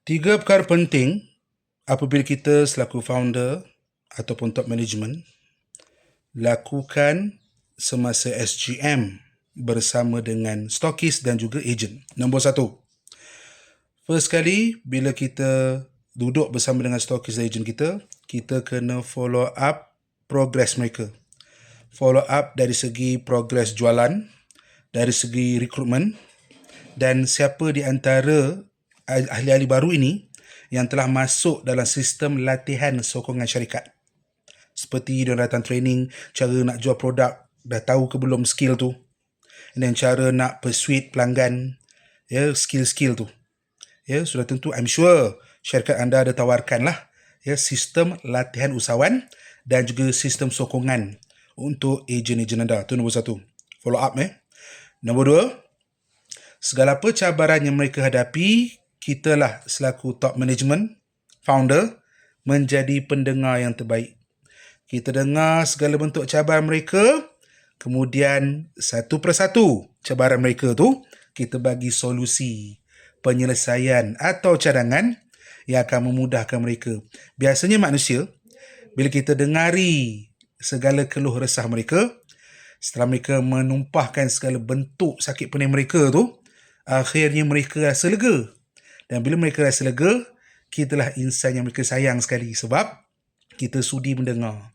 Tiga perkara penting apabila kita selaku founder ataupun top management lakukan semasa SGM bersama dengan stokis dan juga ejen. Nombor satu, first kali bila kita duduk bersama dengan stokis dan ejen kita kena follow up progress mereka. Follow up dari segi progress jualan, dari segi rekrutmen, dan siapa di antara ahli-ahli baru ini yang telah masuk dalam sistem latihan sokongan syarikat. Seperti dia datang training, cara nak jual produk, dah tahu ke belum skill tu. Dan cara nak persuade pelanggan, skill-skill tu. Sudah tentu, I'm sure syarikat anda ada tawarkan lah sistem latihan usahawan dan juga sistem sokongan untuk ejen-ejen anda. Itu nombor satu. Follow up. Nombor dua, segala apa cabaran yang mereka hadapi, kita lah selaku top management, founder, menjadi pendengar yang terbaik. Kita dengar segala bentuk cabaran mereka, kemudian satu persatu cabaran mereka tu, kita bagi solusi, penyelesaian atau cadangan yang akan memudahkan mereka. Biasanya manusia, bila kita dengari segala keluh resah mereka, setelah mereka menumpahkan segala bentuk sakit pening mereka tu, akhirnya mereka rasa lega. Dan bila mereka rasa lega, kitalah insan yang mereka sayang sekali sebab kita sudi mendengar.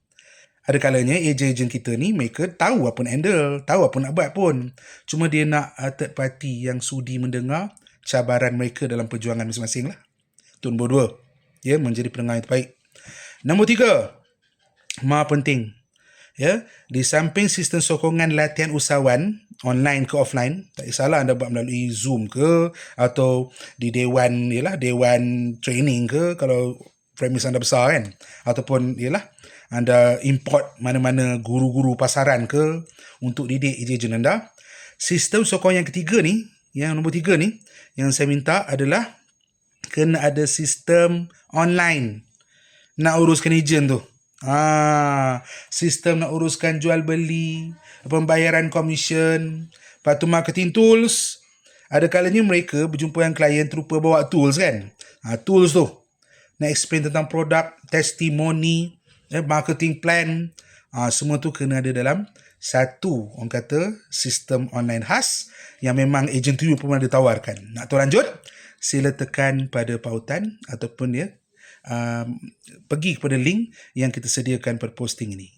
Ada kalanya ejen-ejen kita ni mereka tahu apa nak handle, tahu apa nak buat pun. Cuma dia nak third party yang sudi mendengar cabaran mereka dalam perjuangan masing-masing lah. Itu nombor dua. Menjadi pendengar yang terbaik. Nombor tiga, maha penting. Di samping sistem sokongan latihan usahawan, online ke offline, tak kisahlah anda buat melalui Zoom ke atau di dewan training ke kalau premis anda besar kan, ataupun anda import mana-mana guru-guru pasaran ke untuk didik ejen anda. Sistem sokongan yang ketiga ni, yang nombor tiga ni, yang saya minta adalah kena ada sistem online nak uruskan ejen tu. Sistem nak uruskan jual beli, pembayaran komisen, lepas tu marketing tools. Ada kalanya mereka berjumpa dengan klien terlupa bawa tools kan. Tools tu nak explain tentang produk, testimoni, marketing plan, semua tu kena ada dalam satu, orang kata, sistem online khas yang memang ejen tu pun ada tawarkan. Nak tahu lanjut, sila tekan pada pautan ataupun pergi kepada link yang kita sediakan pada posting ini.